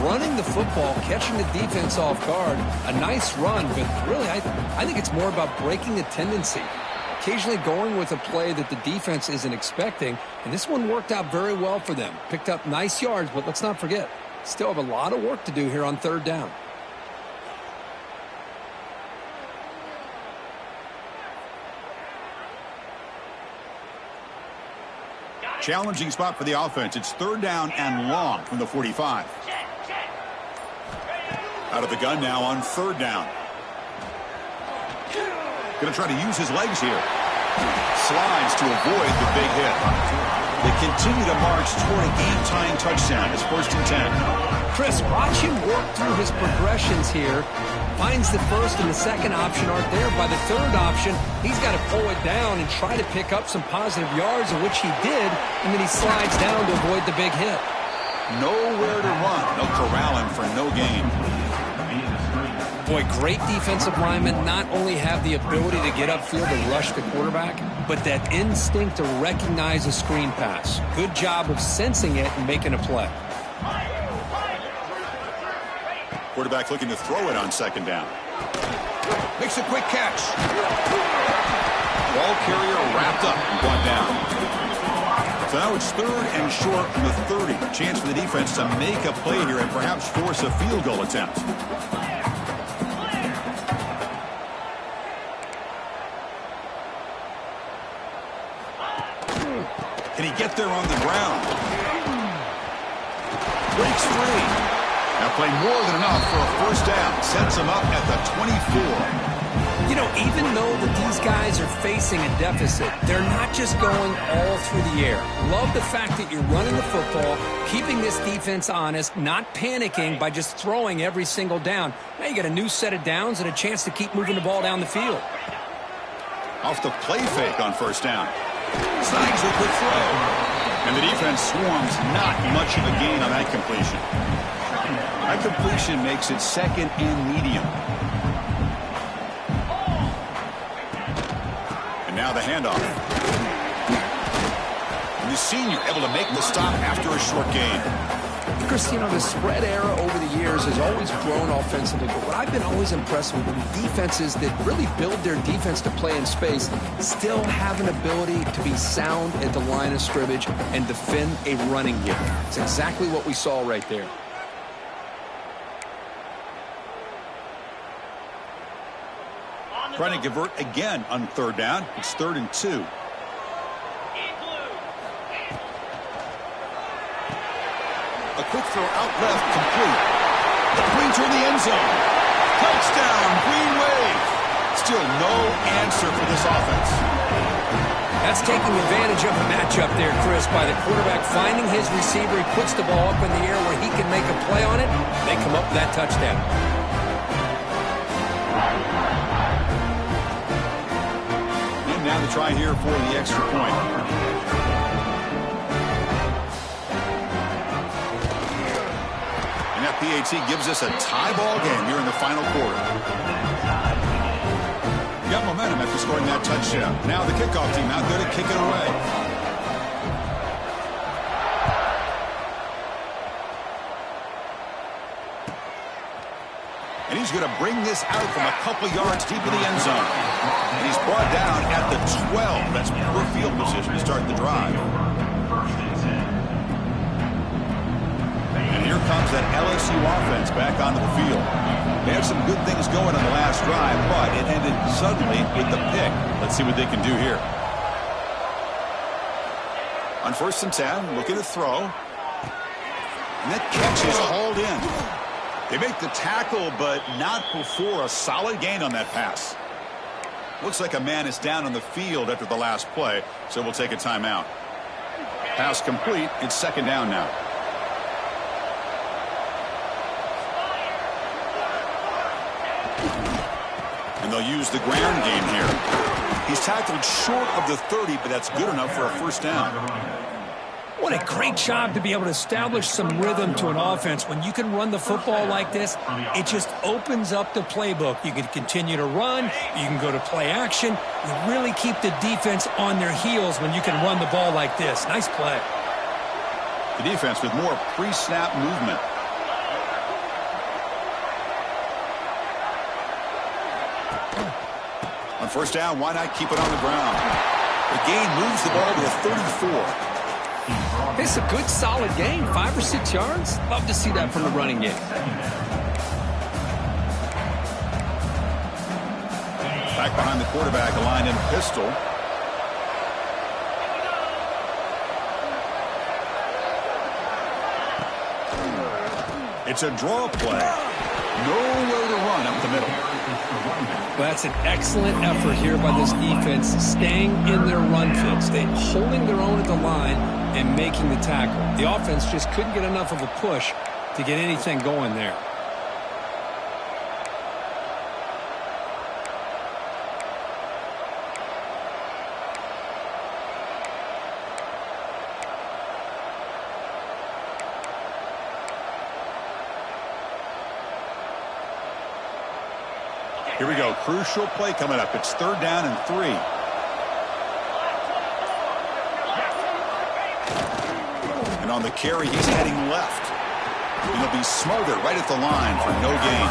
Running the football, catching the defense off guard, a nice run, but really, I think it's more about breaking the tendency. Occasionally going with a play that the defense isn't expecting, and this one worked out very well for them. Picked up nice yards, but let's not forget, still have a lot of work to do here on 3rd down. Challenging spot for the offense. It's 3rd down and long from the 45. Out of the gun now on 3rd down. Going to try to use his legs here. Slides to avoid the big hit. They continue to march toward a game-tying touchdown. It's 1st and 10. Chris, watch him work through his progressions here. Finds the 1st and the 2nd option aren't there. By the 3rd option, he's got to pull it down and try to pick up some positive yards, in which he did, and then he slides down to avoid the big hit. Nowhere to run. They'll corral him for no gain. Boy, great defensive linemen not only have the ability to get upfield and rush the quarterback, but that instinct to recognize a screen pass. Good job of sensing it and making a play. Quarterback looking to throw it on 2nd down. Makes a quick catch. Ball carrier wrapped up and brought down. So now it's 3rd and short from the 30. Chance for the defense to make a play here and perhaps force a field goal attempt. Can he get there on the ground? Breaks free. Now play more than enough for a 1st down. Sets him up at the 24. You know, even though that these guys are facing a deficit, they're not just going all through the air. Love the fact that you're running the football, keeping this defense honest, not panicking by just throwing every single down. Now you got a new set of downs and a chance to keep moving the ball down the field. Off the play fake on 1st down. Snags a quick throw. And the defense swarms, not much of a gain on that completion. That completion makes it 2nd and medium. And now the handoff. And the senior able to make the stop after a short gain. Chris, you know, the spread era over the years has always grown offensively, but what I've been always impressed with are defenses that really build their defense to play in space still have an ability to be sound at the line of scrimmage and defend a running game. It's exactly what we saw right there. Trying to convert again on 3rd down. It's 3rd and 2. A quick throw out left, complete. Clean through the end zone. Touchdown, Green Wave. Still no answer for this offense. That's taking advantage of a matchup there, Chris, by the quarterback finding his receiver. He puts the ball up in the air where he can make a play on it. They come up with that touchdown. And now the try here for the extra point. And that PAT gives us a tie ball game here in the final quarter. Got momentum after scoring that touchdown. Now the kickoff team out there to kick it away. And he's going to bring this out from a couple yards deep in the end zone. And he's brought down at the 12. That's poor field position to start the drive. And here comes that LSU offense back onto the field. They had some good things going on the last drive, but it ended suddenly with the pick. Let's see what they can do here. On 1st and 10, looking to throw. And that catch is hauled in. They make the tackle, but not before a solid gain on that pass. Looks like a man is down on the field after the last play, so we'll take a timeout. Pass complete. It's 2nd down now. And they'll use the ground game here. He's tackled short of the 30, but that's good enough for a 1st down. What a great job to be able to establish some rhythm to an offense. When you can run the football like this, it just opens up the playbook. You can continue to run. You can go to play action. You really keep the defense on their heels when you can run the ball like this. Nice play. The defense with more pre-snap movement. On 1st down, why not keep it on the ground? The gain moves the ball to the 34. It's a good, solid gain. 5 or 6 yards. Love to see that from the running game. Back behind the quarterback, aligned in pistol. It's a draw play. Nowhere to run up the middle. Well, that's an excellent effort here by this defense, staying in their run fits, holding their own at the line and making the tackle. The offense just couldn't get enough of a push to get anything going there. Here we go. Crucial play coming up. It's 3rd down and 3. And on the carry, he's heading left. And he'll be smothered right at the line for no gain.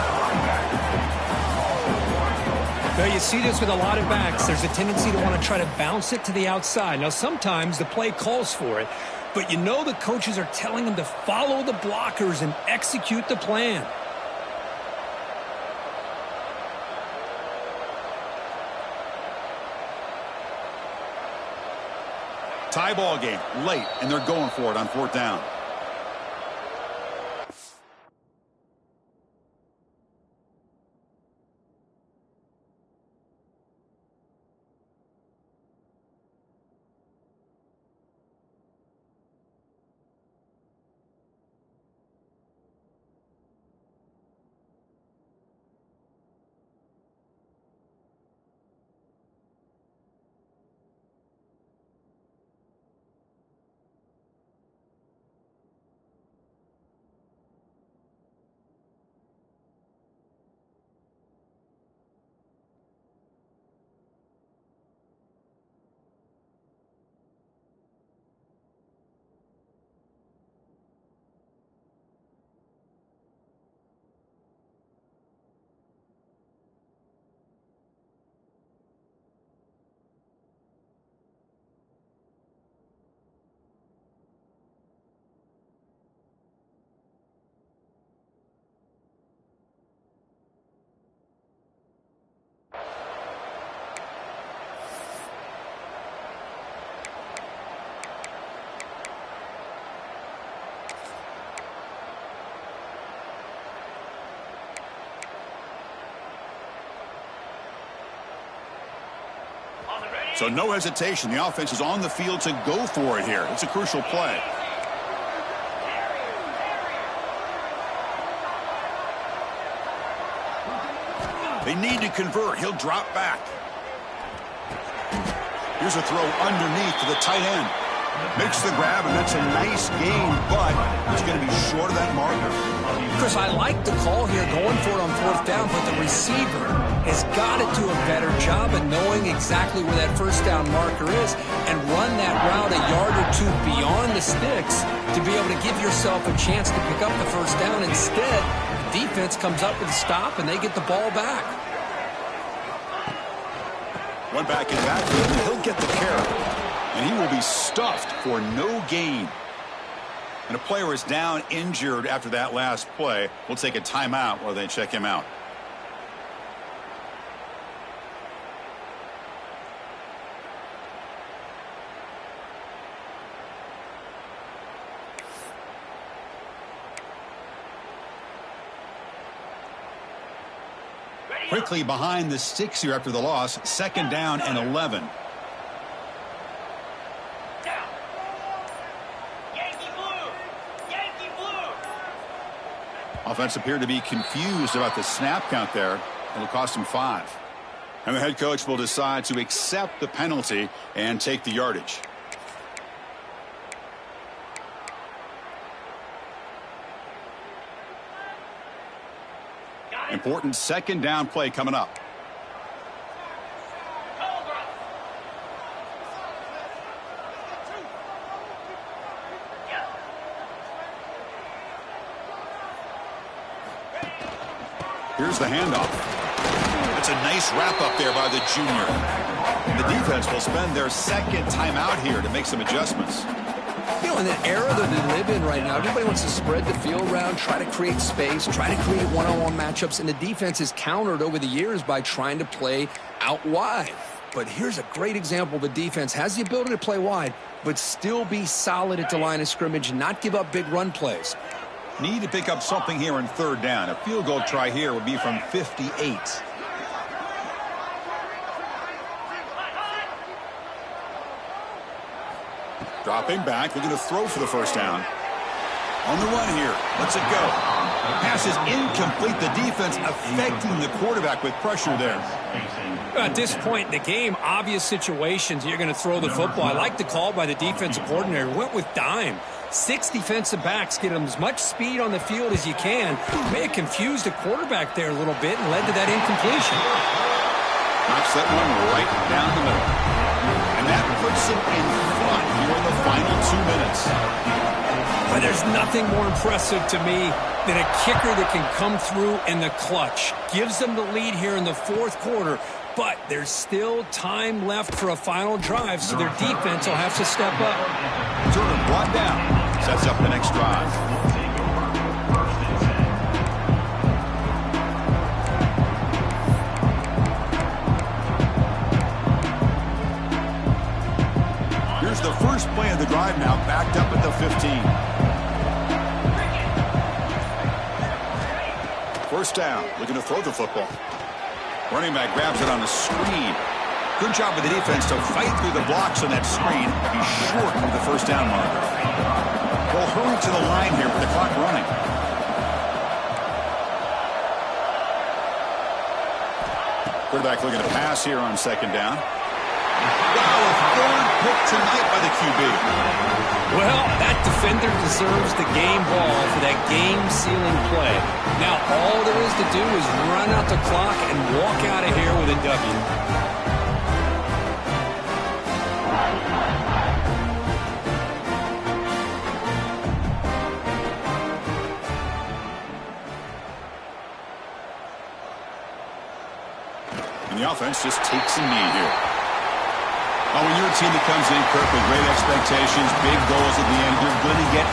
Well, you see this with a lot of backs. There's a tendency to want to try to bounce it to the outside. Now, sometimes the play calls for it, but you know the coaches are telling them to follow the blockers and execute the plan. Tie ball game late, and they're going for it on 4th down. So no hesitation. The offense is on the field to go for it here. It's a crucial play. They need to convert. He'll drop back. Here's a throw underneath to the tight end. Makes the grab, and that's a nice gain, but it's going to be short of that marker. Chris, I like the call here, going for it on 4th down, but the receiver has got to do a better job of knowing exactly where that 1st down marker is and run that route a yard or two beyond the sticks to be able to give yourself a chance to pick up the 1st down. Instead, the defense comes up with a stop, and they get the ball back. One back in backfield, and he'll get the carry. And he will be stuffed for no gain. And a player is down injured after that last play. We'll take a timeout while they check him out. Quickly behind the sticks here after the loss. 2nd down and 11. Offense appeared to be confused about the snap count there. It'll cost him 5. And the head coach will decide to accept the penalty and take the yardage. Important 2nd down play coming up. Here's the handoff. It's a nice wrap-up there by the junior. The defense will spend their 2nd timeout here to make some adjustments. You know, in the era that we live in right now, everybody wants to spread the field around, try to create space, try to create one-on-one matchups, and the defense is countered over the years by trying to play out wide. But here's a great example. The defense has the ability to play wide, but still be solid at the line of scrimmage and not give up big run plays. Need to pick up something here in 3rd down. A field goal try here would be from 58. Dropping back, looking to throw for the 1st down. On the run here, lets it go. Pass is incomplete. The defense affecting the quarterback with pressure there. At this point in the game, obvious situations, you're going to throw the football. I like the call by the defensive coordinator. Went with dime. 6 defensive backs, get them as much speed on the field as you can. May have confused the quarterback there a little bit and led to that incompletion. Knocks that one right down the middle. And that puts him in front here in the final 2 minutes. But there's nothing more impressive to me than a kicker that can come through in the clutch. Gives them the lead here in the 4th quarter, but there's still time left for a final drive, so their defense will have to step up. Turner brought down. Sets up the next drive. Here's the first play of the drive now, backed up at the 15. 1st down, looking to throw the football. Running back grabs it on a screen. Good job with the defense to fight through the blocks on that screen. He's short of the 1st down marker. They'll hurry to the line here with the clock running. Quarterback looking to pass here on 2nd down. Wow, a 3rd pick tonight by the QB. Well, that defender deserves the game ball for that game-sealing play. Now, all there is to do is run out the clock and walk out of here with a W. And the offense just takes a knee here. When you're a team that comes in, Kirk, with great expectations, big goals at the end, you're going to get